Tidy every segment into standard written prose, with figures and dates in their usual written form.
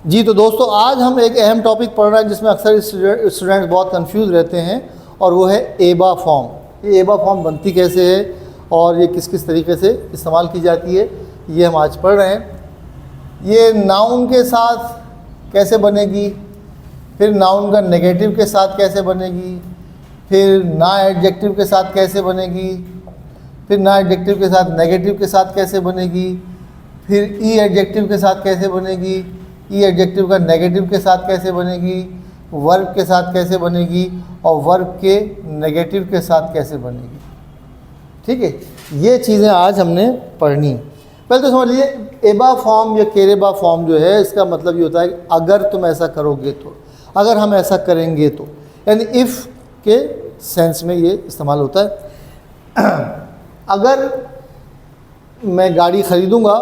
जी तो दोस्तों, आज हम एक अहम टॉपिक पढ़ रहे हैं जिसमें अक्सर स्टूडेंट्स बहुत कंफ्यूज रहते हैं, और वो है एबा फॉर्म। ये एबा फॉर्म बनती कैसे है और ये किस किस तरीके से इस्तेमाल की जाती है, ये हम आज पढ़ रहे हैं। ये नाउन के साथ कैसे बनेगी, फिर नाउन का नेगेटिव के साथ कैसे बनेगी, फिर ना एडजेक्टिव के साथ कैसे बनेगी, फिर ना एडजेक्टिव के साथ नेगेटिव के साथ कैसे बनेगी, फिर ई एडजेक्टिव के साथ कैसे बनेगी, ई एडजेक्टिव का नेगेटिव के साथ कैसे बनेगी, वर्ब के साथ कैसे बनेगी, और वर्ब के नेगेटिव के साथ कैसे बनेगी। ठीक है, ये चीज़ें आज हमने पढ़नी। पहले तो समझ लीजिए, एबा फॉर्म या केरेबा फॉर्म जो है, इसका मतलब ये होता है कि अगर तुम ऐसा करोगे तो, अगर हम ऐसा करेंगे तो, यानी इफ़ के सेंस में ये इस्तेमाल होता है। अगर मैं गाड़ी ख़रीदूँगा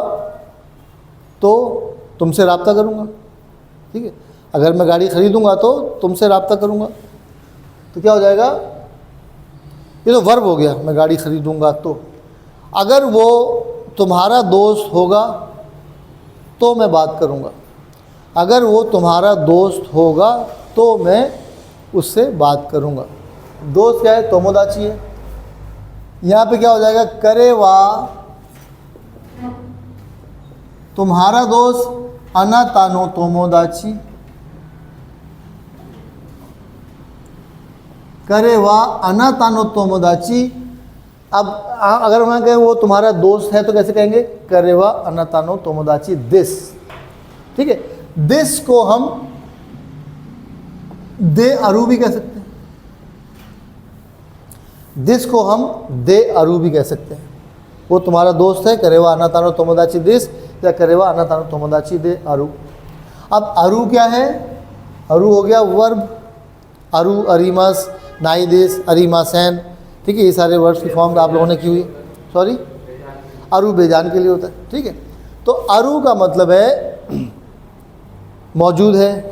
तो तुमसे रब्ता करूँगा। ठीक है, अगर मैं गाड़ी ख़रीदूँगा तो तुमसे रब्ता करूँगा, तो क्या हो जाएगा, ये तो वर्ब हो गया, मैं गाड़ी ख़रीदूँगा तो। अगर वो तुम्हारा दोस्त होगा तो मैं बात करूँगा, अगर वो तुम्हारा दोस्त होगा तो मैं उससे बात करूँगा। दोस्त क्या है, तोमोदाची है। यहाँ पे क्या हो जाएगा, करेवा तुम्हारा दोस्त अनातानो तोमोदाची, करेवा अनातानो तोमोदाची। अब अगर मैं कहें वो तुम्हारा दोस्त है तो कैसे कहेंगे, करेवा अनातानो तोमोदाची दिस। ठीक है, दिस को हम दे अरु भी कह सकते हैं, दिस को हम दे अरु भी कह सकते हैं। वो तुम्हारा दोस्त है, करेवा अनातानो तोमोदाची दिस, या करेवा अनातानो तोमोदाची दे अरु। अब अरु क्या है, अरु हो गया वर्ब, अरु, अरीमस, नाई दिस, अरीमासेन। ठीक है, ये सारे वर्ड्स की फॉर्म आप लोगों ने की हुई, सॉरी, अरु बेजान के लिए होता है। ठीक है, तो अरु का मतलब है मौजूद है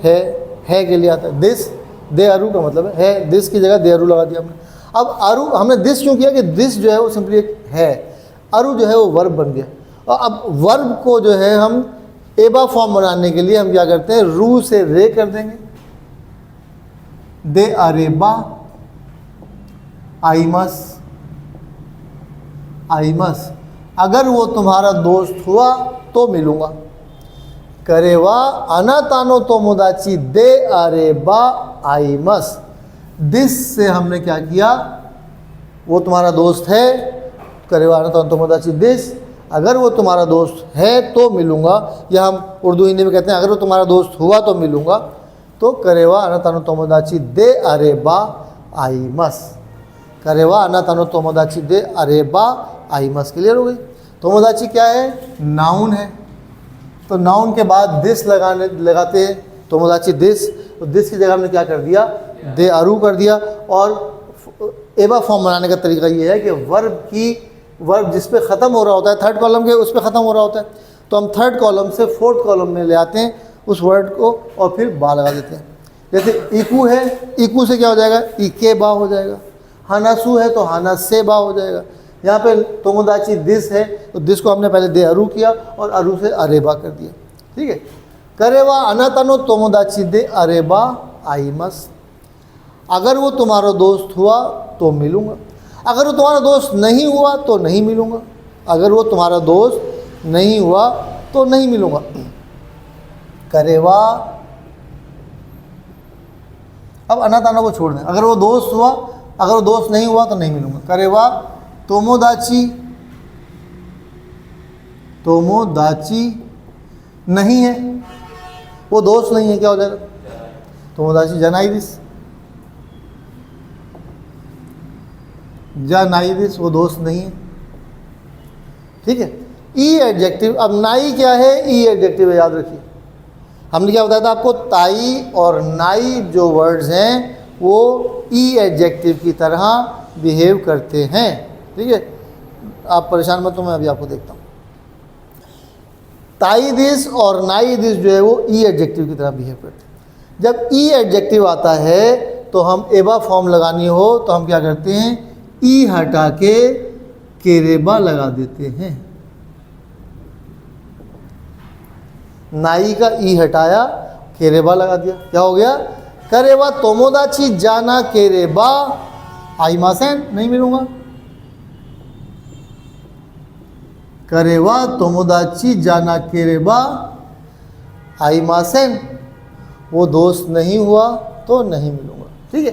के लिए आता है। दिस, दे अरु का मतलब है, दिस की जगह दे अरु लगा दिया हमने। अब अरु हमने दिस क्यों किया कि दिस जो है वो सिंपली एक है, अरु जो है वो वर्ब बन गया। और अब वर्ब को जो है हम एबा फॉर्म बनाने के लिए हम क्या करते हैं, रू से रे कर देंगे, दे अरेबा आइमस, आइमस। अगर वो तुम्हारा दोस्त हुआ तो मिलूंगा, करेवा अनातानो तोमोदाची दे अरेबा आइमस। दिस से हमने क्या किया, वो तुम्हारा दोस्त है, करेवा अनातानो तोमोदाची दिस, अगर वो तुम्हारा दोस्त है तो मिलूंगा, या हम उर्दू हिंदी में कहते हैं अगर वो तुम्हारा दोस्त हुआ तो मिलूंगा, तो करेवा अनातानो तोमोदाची दे अरेबा आइमस, करेवा अनातानो तोमोदाची दे अरेबा आइमस। क्लियर हो गई। तोमोदाची क्या है, नाउन है, तो नाउन के बाद दिस लगाते हैं, तोमोदाची दिस, तो दिस की जगह हमने क्या कर दिया, दे अरु कर दिया। और एबा फॉर्म बनाने का तरीका ये है कि वर्ब जिस पे ख़त्म हो रहा होता है, थर्ड कॉलम के उस पे ख़त्म हो रहा होता है, तो हम थर्ड कॉलम से फोर्थ कॉलम में ले आते हैं उस वर्ड को और फिर बा लगा देते हैं। जैसे इकू है, इकू से क्या हो जाएगा, इके बा हो जाएगा। हानासु है तो हानासे बा हो जाएगा। यहाँ पे तोमोदाची दिस है तो दिस को हमने पहले दे अरु किया और अरु से अरेबा कर दिया। ठीक है, करेवा अनातानो तोमोदाची दे अरेबा आइमस। अगर वो तुम्हारा दोस्त हुआ तो मिलूंगा, अगर वो तुम्हारा दोस्त नहीं हुआ तो नहीं मिलूंगा, अगर वो तुम्हारा दोस्त नहीं हुआ तो नहीं मिलूंगा। करेवा, अब अनातानो को छोड़ दें, अगर वो दोस्त हुआ, अगर वो दोस्त नहीं हुआ तो नहीं मिलूंगा। करेवा तोमोदाची, तोमोदाची नहीं है, वो दोस्त नहीं है, क्या हो जाएगा, तोमोदाची जनाइदिस, जनाइदिस, वो दोस्त नहीं है। ठीक है, ई एडजेक्टिव, अब नाई क्या है, ई एडजेक्टिव है, याद रखिए। हमने क्या बताया था आपको, ताई और नाई जो वर्ड्स हैं वो ई एडजेक्टिव की तरह बिहेव करते हैं। ठीक है, आप परेशान मत हो, मैं अभी आपको देखता हूँ। ताई दिस और नाई दिस जो है वो ई एडजेक्टिव की तरह बिहेव करते हैं। जब ई एडजेक्टिव आता है तो हम एबा फॉर्म लगानी हो तो हम क्या करते हैं, ई हटा के केरेबा लगा देते हैं। नाई का ई हटाया, केरेबा लगा दिया, क्या हो गया? करेवा तोमोदाची जाना केरेबा आइमासेन, नहीं मिलूंगा। करेवा तोमोदाची जाना केरेबा आइमासेन, वो दोस्त नहीं हुआ तो नहीं मिलूंगा। ठीक है,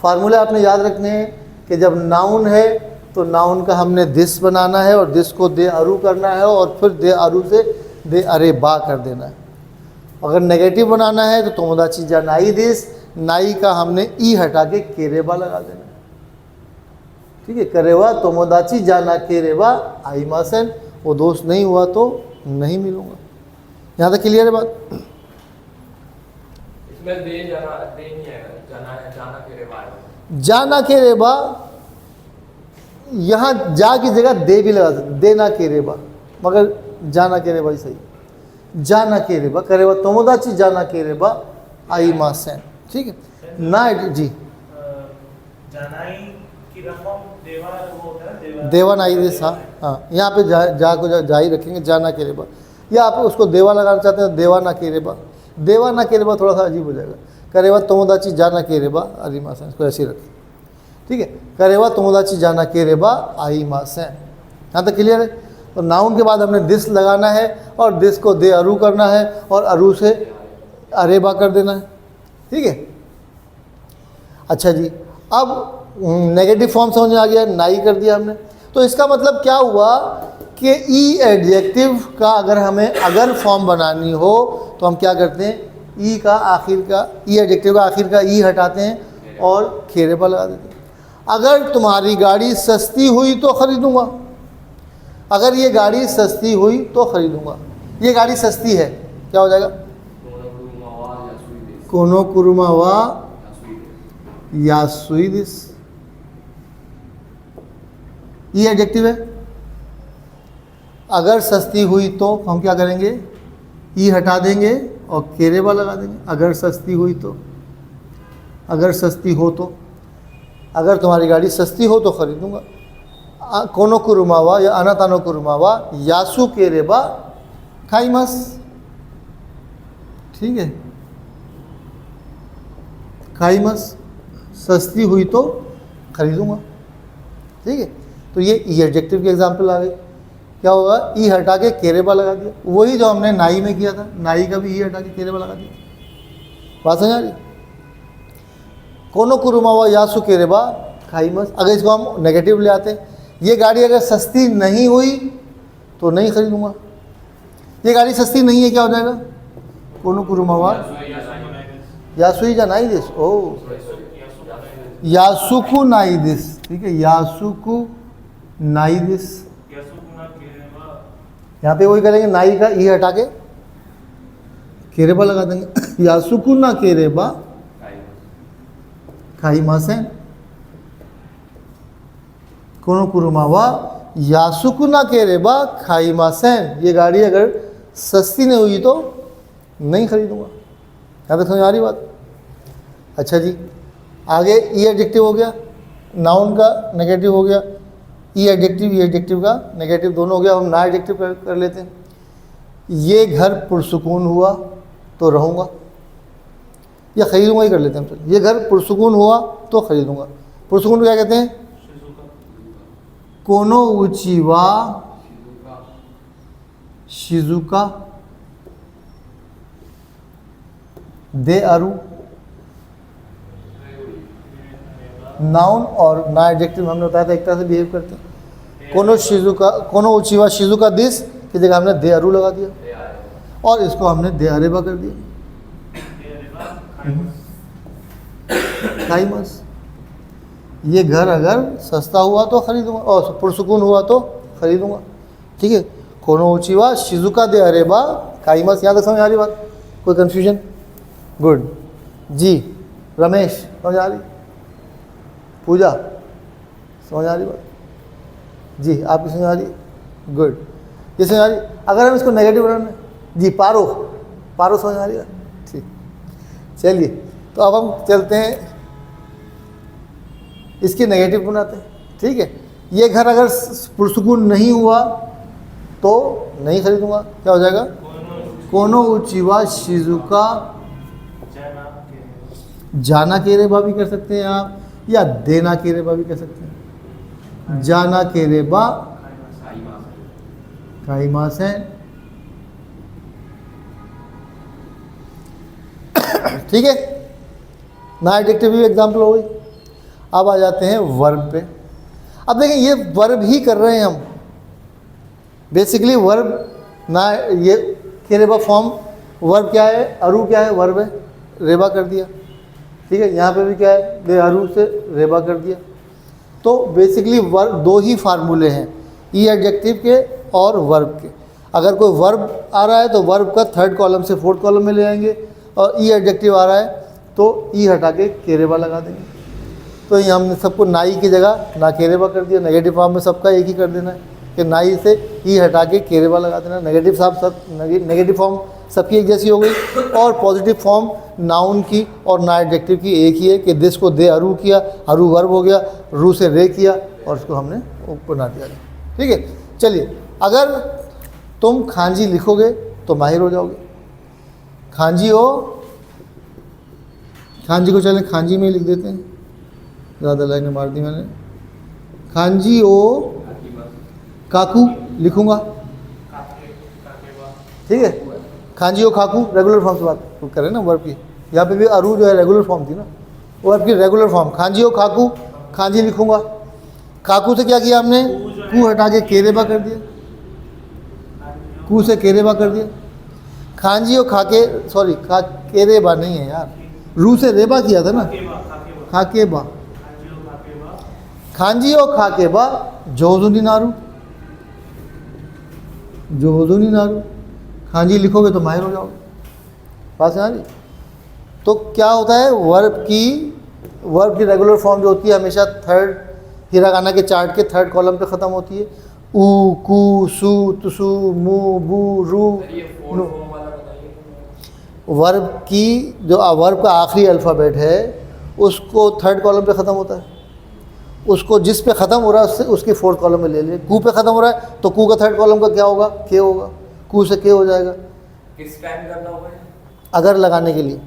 फार्मूले आपने याद रखने हैं कि जब नाउन है तो नाउन का हमने दिस बनाना है और दिस को दे अरु करना है और फिर दे अरु से दे अरे बा कर देना है। अगर नेगेटिव बनाना है तो तोमोदाची जा नाई दिस, नाई का हमने ई हटा के केरेबा लगा देना है। ठीक है, करेवा तोमोदाची जाना केरेबा आइमासेन, वो दोस्त नहीं हुआ तो नहीं मिलूंगा। यहाँ तक क्लियर है बात? इसमें दे जाना दे नहीं आएगा, जाना केरेबा आएगा। जाना केरेबा, यहाँ जा की जगह दे भी लगा सकते, दे ना केरेबा, मगर जाना केरेबा ही सही। जाना केरेबा, करेवा तोमोदाची जाना केरेबा आइमासेन। ठीक है ना जी, जानाई की रकम देवा वो होता है, देवा नाई दिस। हाँ, यहाँ पे जा को जा ही रखेंगे, जाना केरेबा, या आप उसको देवा लगाना चाहते हैं देवा ना केरेबा। देवा ना केरेबा थोड़ा सा अजीब हो जाएगा। करेवा तोमोदाची जाना केरेबा आइमासेन, इसको ऐसे ही रखें। ठीक है, करेवा तोमोदाची जाना केरेबा आइमासेन। यहाँ तक क्लियर है? तो नाउन के बाद हमने दिस लगाना है और दिस को दे अरु करना है और अरु से अरेबा कर देना है। ठीक है, अच्छा जी, अब नेगेटिव फॉर्म समझ में आ गया, नाई कर दिया हमने। तो इसका मतलब क्या हुआ कि ई एडजेक्टिव का अगर हमें अगर फॉर्म बनानी हो तो हम क्या करते हैं? ई का आखिर का, ई एडजेक्टिव का आखिर का ई हटाते हैं और केरेबा लगा देते हैं। अगर तुम्हारी गाड़ी सस्ती हुई तो ख़रीदूँगा, अगर ये गाड़ी सस्ती हुई तो ख़रीदूँगा। ये गाड़ी सस्ती है, क्या हो जाएगा? कोनो कुरुमा वा यासुइदिस, ये एडजेक्टिव है। अगर सस्ती हुई तो हम क्या करेंगे? ई हटा देंगे और केरेबा लगा देंगे। अगर सस्ती हुई तो, अगर सस्ती हो तो, अगर तुम्हारी गाड़ी सस्ती हो तो ख़रीदूँगा। कोनो कुरुमावा या अनातानो कुरुमावा यासु केरेबा खाइमस। ठीक है, खाइमस, सस्ती हुई तो ख़रीदूँगा। ठीक है, तो ये ई एडजेक्टिव के एग्जाम्पल आ गए। क्या होगा? ई हटा के केरेबा लगा दिया, वही जो हमने नाई में किया था, नाई का भी ई हटा के केरेबा लगा दिया। बात समझ आ रही? कोनो कुरुमावा यासु केरेबा खाइमस। अगर इसको हम नेगेटिव ले आते, ये गाड़ी अगर सस्ती नहीं हुई तो नहीं खरीदूंगा। ये गाड़ी सस्ती नहीं है, क्या हो जाएगा? कोनो कुरुमावा यासुई जा नाई दिस, ओ यासुकु नाई दिस। ठीक है, यासुकु नाई दिस। यहाँ पे वही करेंगे, नाई का ई हटा के केरेबा लगा देंगे। यासुकु ना केरेबा खाइमासेन, कोनो कुरुमावा यासुकु ना केरेबा खाइमासेन। ये गाड़ी अगर सस्ती नहीं हुई तो नहीं खरीदूंगा। क्या तक समझ आ रही बात? अच्छा जी, आगे ई एडजेक्टिव हो गया, नाउन का नेगेटिव हो गया, ई एडजेक्टिव का नेगेटिव दोनों हो गया। हम ना एडजेक्टिव कर लेते हैं। ये घर पुरसुकून हुआ तो रहूँगा, या ख़रीदूँगा ही कर लेते हैं हम। चलो, ये घर पुरसुकून हुआ तो ख़रीदूँगा। पुरसुकून को क्या कहते हैं? कोनो उचिवा शिजुका दे अरु। नाउन और ना एडजेक्टिव हमने बताया था एक तरह से बिहेव करते हैं। कोनो शिजुका, कोनो उचिवा शिजुका दिस की जगह हमने दे अरु लगा दिया और इसको हमने दे अरेबा कर दिया। खाइमस, ये घर अगर सस्ता हुआ तो ख़रीदूँगा और पुरसुकून हुआ तो ख़रीदूँगा। ठीक है, कोनो उचिवा शिजुका दे अरेबा खाइमस। यहाँ तक समझ आ रही बात? कोई कन्फ्यूजन? गुड जी। रमेश समझ आ रही? पूजा समझ आ रही बात? जी, आपकी समझ आ रही? गुड, ये समझ आ रही? अगर हम इसको नेगेटिव बनाना जी, पारो समझ आ रही है? ठीक, चलिए तो अब हम चलते हैं इसके नेगेटिव बनाते हैं। ठीक है, ये घर अगर पुरसुकून नहीं हुआ तो नहीं खरीदूंगा। क्या हो जाएगा? कोनो उचिवा शिजुका जाना के जाना केरेबा भी कर सकते हैं आप, या देना केरेबा भी कर सकते हैं। जाना केरेबा काइमासेन। ठीक है, ना एडजेक्टिव भी एग्जाम्पल हो गई। अब आ जाते हैं वर्ब पे। अब देखें ये वर्ब ही कर रहे हैं हम, बेसिकली वर्ब ना, ये केरेबा फॉर्म वर्ब क्या है, अरू क्या है, वर्ब है, रेबा कर दिया। ठीक है, यहाँ पे भी क्या है, दे अरू से रेबा कर दिया। तो बेसिकली वर्ब दो ही फार्मूले हैं, ई एडजेक्टिव के और वर्ब के। अगर कोई वर्ब आ रहा है तो वर्ब का थर्ड कॉलम से फोर्थ कॉलम में ले आएंगे, और ई एडजेक्टिव आ रहा है तो ई हटा के केरेबा लगा देंगे। तो ये हमने सबको नाई की जगह ना केरेबा कर दिया। नेगेटिव फॉर्म में सबका एक ही कर देना है कि नाई से ई हटा के केरेबा लगा देना। नेगेटिव नेगेटिव फॉर्म सबकी एक जैसी हो गई, और पॉजिटिव फॉर्म नाउन की और ना एडजेक्टिव की एक ही है कि दिस को दे अरू किया, अरू वर्ब हो गया, रू से रे किया और उसको हमने बना दिया। ठीक है, चलिए, अगर तुम खांजी लिखोगे तो माहिर हो जाओगे। खांजी हो, खांजी को चलें खांजी में ही लिख देते हैं, ज़्यादा लाइनें मार दी मैंने। खांजी ओ काकू लिखूंगा। ठीक है, खांजी ओ काकू रेगुलर फॉर्म से बात करें ना वर्ब की। यहाँ पे भी अरू जो है रेगुलर फॉर्म थी ना, वर्ब की रेगुलर फॉर्म। खांजी ओ काकू, खांजी लिखूंगा। काकू से क्या किया हमने, कू हटा के केरेबा कर दिया, कू से केरेबा कर दिया। खांजी ओ खाके, सॉरी खा केरेबा नहीं है यार, रू से रेबा किया था ना, खाकेबा। खांजी ओ खाकेबा जोजुनी नारू, जोजुनी नारू। खांजी लिखोगे तो माहिर हो जाओगे। बात समझ रही? तो क्या होता है, वर्ब की रेगुलर फॉर्म जो होती है हमेशा थर्ड हिरागाना के चार्ट के थर्ड कॉलम पे ख़त्म होती है। ऊ, कू, सू, तुसु, मू, बू, रू, ये फोर नु। फॉर्म वाला बताइए। वर्ब की जो वर्ब का आखिरी अल्फ़ाबेट है उसको थर्ड कॉलम पे ख़त्म होता है। उसको जिस पे ख़त्म हो रहा है उससे उसके फोर्थ कॉलम में ले ले। कू पे ख़त्म हो रहा है तो कू का थर्ड कॉलम का क्या होगा, के होगा। कू से के हो जाएगा। किस टाइम करना होगा ये? अगर लगाने के लिए,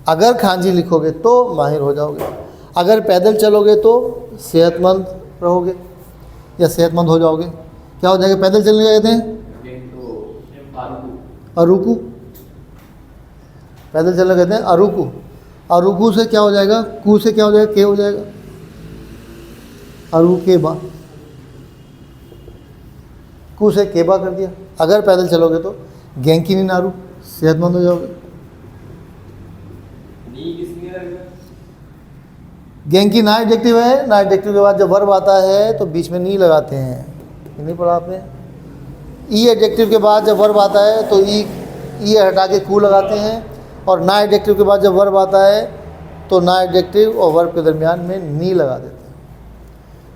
अगर खांजी लिखोगे तो माहिर हो जाओगे। अगर पैदल चलोगे तो सेहतमंद रहोगे या सेहतमंद हो जाओगे। क्या हो जाएगा, पैदल चलने कहते हैं अरुकू, पैदल चलने कहते हैं अरुकू। अरुकू से क्या हो जाएगा, कू से क्या हो जाएगा, के हो जाएगा, अरुकेबा। कू से केबा कर दिया। अगर पैदल चलोगे तो गेंकी नी नारू, सेहतमंद हो जाओगे। नी किसने लगेगा? गेंकी ना एडजेक्टिव है, ना एडजेक्टिव के बाद जब वर्ब आता है तो बीच में नी लगाते हैं। ये नहीं पढ़ा आपने? ई एडजेक्टिव के बाद जब वर्ब आता है तो ई हटा के कू लगाते हैं, और ना एडजेक्टिव के बाद जब वर्ब आता है तो ना एडजेक्टिव और वर्ब के दरमियान में नी लगा देते हैं।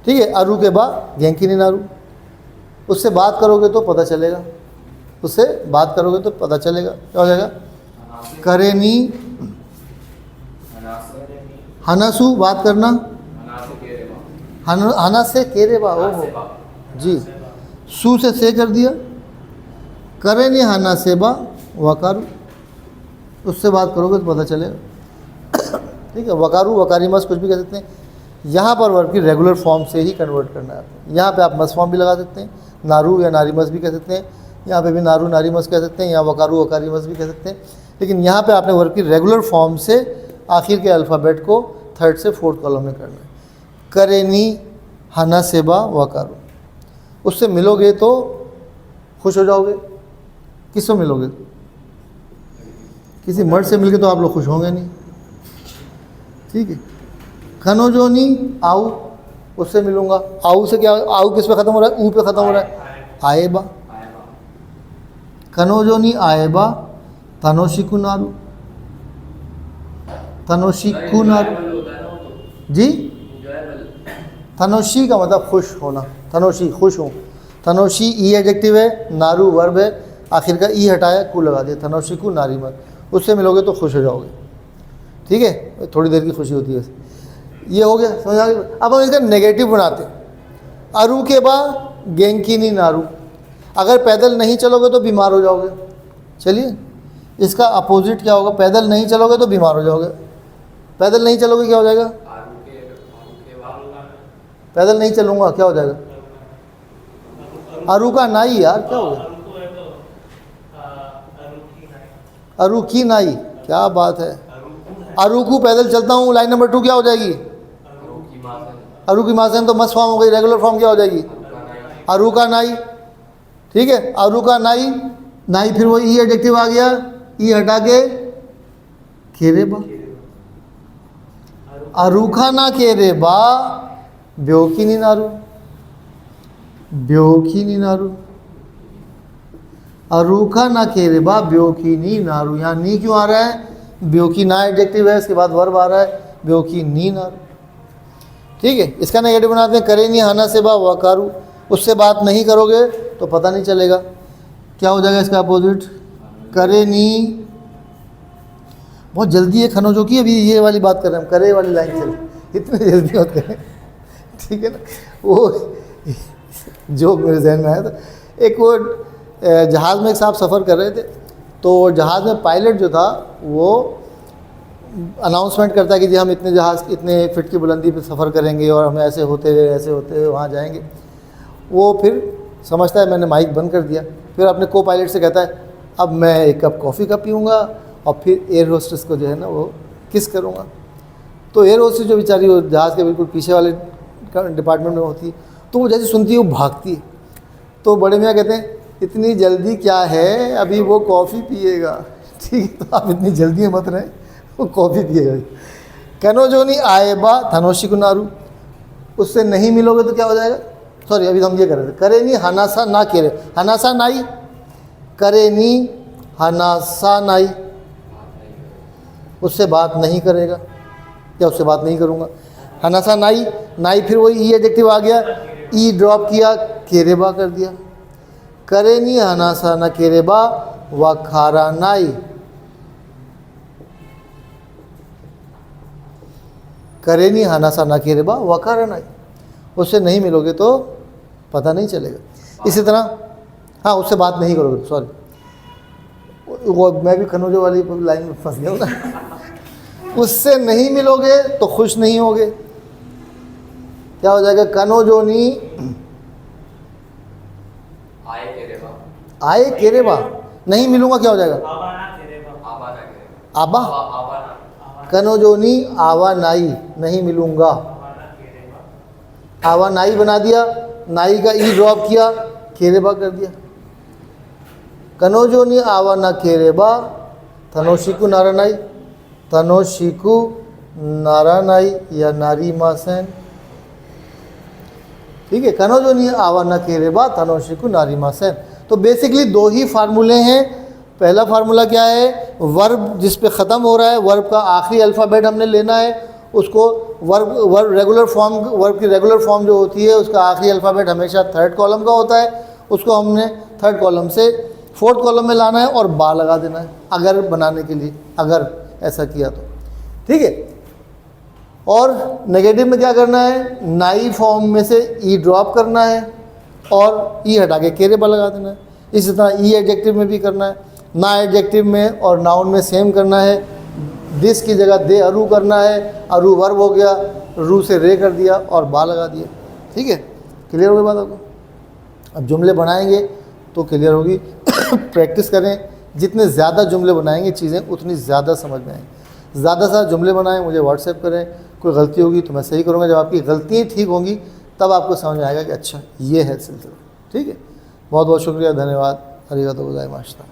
ठीक है, अरू के बाद गेंकी नी नारू। उससे बात करोगे तो पता चलेगा, उससे बात करोगे तो पता चलेगा। क्या हो जाएगा, करेनी हनासू, बात करना। हना से केरेबा, ओहो जी। सू से कर दिया। करेनी हना सेबा वकारू, उससे बात करोगे तो पता चलेगा। ठीक है, वकारू वकारी मस कुछ भी कह सकते हैं। यहाँ पर वर्ब की रेगुलर फॉर्म से ही कन्वर्ट करना है आपको। यहाँ पे आप मस फॉर्म भी लगा सकते हैं, नारू या नारी मस भी कह सकते हैं। यहाँ पे भी नारू नारी मस कह सकते हैं, यहाँ वकारू वकारी मस भी कह सकते हैं। लेकिन यहाँ पे आपने वर्ब की रेगुलर फॉर्म से आखिर के अल्फ़ाबेट को थर्ड से फोर्थ कॉलम में करना है। करेनी हना सेबा वकारू, उससे मिलोगे तो खुश हो जाओगे। किससे मिलोगे, किसी मर्द से मिलके तो आप लोग खुश होंगे नहीं। ठीक है, खनोजोनी आऊ, उससे मिलूंगा। आऊ से क्या, आऊ किस पे ख़त्म हो रहा है, ऊ पे ख़त्म हो रहा है, आएबा। खनोजोनी आएबा तनोशिकु नारू, तनोशिकु नारू जी। तनोशी का मतलब खुश होना, तनोशी खुश हूँ। तनोशी ई एडजेक्टिव है, नारू वर्ब है, आखिर का ई हटाया, कु लगा दिया, तनोशिकु नारी मत। उससे मिलोगे तो खुश हो जाओगे। ठीक है, थोड़ी देर की खुशी होती है। ये हो गया, समझ आ गया। अब हम इसका नेगेटिव बनाते हैं। अरू के बाद गेंकी नी नारू, अगर पैदल नहीं चलोगे तो बीमार हो जाओगे। चलिए, इसका अपोजिट क्या होगा? पैदल नहीं चलोगे तो बीमार हो जाओगे। पैदल नहीं चलोगे क्या हो जाएगा? आलू के बाद पैदल नहीं चलूँगा क्या हो जाएगा? अरुका नाई यार, क्या हो गया? अरुको है तो अरुकी नाई, अरुकी नाई, क्या बात है। अरुकू है, अरुकू पैदल चलता हूँ, लाइन नंबर 2 क्या हो जाएगी? आलू की मासन अरुकी मासन तो मस फॉर्म हो गई, रेगुलर फॉर्म क्या हो जाएगी? का नहीं अरुका नाई। ठीक है, अरुका नाई, नाई फिर वो ई एडजेक्टिव आ गया, ई हटा के केरेबा। अरुखा ना केरेबा ब्योकी नी नारू, ब्योकी नी नारू। अरुखा ना केरेबा ब्योकी नी नारू। यहाँ नी क्यों आ रहा है? ब्योकी ना एडजेक्टिव है, इसके बाद वर्ब आ रहा है ब्योकी नी नारू। ठीक है, इसका नेगेटिव बनाते हैं, करे नी हाना से बा वकारू। उससे बात नहीं करोगे तो पता नहीं चलेगा। क्या हो जाएगा इसका अपोजिट? करे नी। बहुत जल्दी है खनोजो की, अभी ये वाली बात कर रहे हैं हम, करे वाली लाइन चल, इतने जल्दी होते हैं। ठीक है ना, वो जो मेरे जहन में आया था, एक वो जहाज़ में एक साहब सफ़र कर रहे थे, तो जहाज़ में पायलट जो था वो अनाउंसमेंट करता है कि जी हम इतने जहाज़ इतने फिट की बुलंदी पे सफ़र करेंगे और हमें ऐसे होते हुए वहाँ जाएंगे। वो फिर समझता है मैंने माइक बंद कर दिया, फिर अपने को पायलट से कहता है अब मैं एक कप कॉफ़ी का पीऊँगा और फिर एयर होस्टेस को जो है ना वो किस करूँगा। तो एयर होस्टेस जो बेचारी वो जहाज़ के बिल्कुल पीछे वाले डिपार्टमेंट में होती है, तो वो जैसे सुनती है वो भागती है। तो बड़े मियाँ कहते हैं इतनी जल्दी क्या है, अभी वो कॉफ़ी पिएगा। ठीक है, तो आप इतनी जल्दी मत रहें, वो कॉफ़ी पिएगा। कनोजोनी आएबा थनोशी कुनारू, उससे नहीं मिलोगे तो क्या हो जाएगा? सॉरी, अभी हम ये कर रहे थे, करे नी हनासा ना केरे, हनासा नाई, करे नी हनासा नाई, उससे बात नहीं करेगा या उससे बात नहीं करूँगा। हनासा नाई, नाई फिर वही ई एडजेक्टिव आ गया, ई ड्रॉप किया, केरेबा कर दिया। करे नी हनासा ना केरेबा वखारा नाई, करे नी हनासा ना केरेबा वखारा नाई, उससे नहीं मिलोगे तो पता नहीं चलेगा। इसी तरह हाँ, उससे बात नहीं करोगे, सॉरी, वो मैं भी खनोजो वाली लाइन में फंस गया हूँ ना। उससे नहीं मिलोगे तो खुश नहीं होगे, क्या हो जाएगा? कनोजोनी आए के रेवा आए केरेबा, नहीं मिलूंगा क्या हो जाएगा? आवाना केरेबा, आबा ना के आबा। आबा ना कनोजोनी आवा नाई, नहीं मिलूंगा। आवाना केरेबा, आवा नाई बना दिया, नाई का ई ड्रॉप किया, केरेबा कर दिया। कनोजोनी आवा ना केरेबा थनोशिकु नारानाई, तनोशिकु नारानाई या नारी मासेन। ठीक है, कनोजोनी आवा ना केरेबा तनोशिकु नारी मासेन। तो बेसिकली दो ही फार्मूले हैं। पहला फार्मूला क्या है? वर्ब जिस पे ख़त्म हो रहा है, वर्ब का आखिरी अल्फ़ाबेट हमने लेना है, उसको वर्ब रेगुलर फॉर्म, वर्ब की रेगुलर फॉर्म जो होती है उसका आखिरी अल्फ़ाबेट हमेशा थर्ड कॉलम का होता है, उसको हमने थर्ड कॉलम से फोर्थ कॉलम में लाना है और बा लगा देना है अगर बनाने के लिए, अगर ऐसा किया तो। ठीक है, और नेगेटिव में क्या करना है? नाई फॉर्म में से ई ड्रॉप करना है और ई हटा के केरेबा लगा देना है। इसी तरह ई एडजेक्टिव में भी करना है, ना एडजेक्टिव में और नाउन में सेम करना है। दिस की जगह दे अरू करना है, अरू वर्ब हो गया, रू से रे कर दिया और बा लगा दिया। ठीक है, क्लियर हो गई बात आपको? अब जुमले बनाएंगे तो क्लियर होगी। प्रैक्टिस करें, जितने ज़्यादा जुमले बनाएंगे चीज़ें उतनी ज़्यादा समझ में आएंगी। ज़्यादा से ज़्यादा जुमले बनाएं, मुझे व्हाट्सएप करें, कोई गलती होगी तो मैं सही करूँगा। जब आपकी गलतियाँ ठीक होंगी तब आपको समझ में आएगा कि अच्छा ये है सिलसिला। ठीक है, बहुत बहुत शुक्रिया, धन्यवाद, अरिगातो गोजाइमाशिता।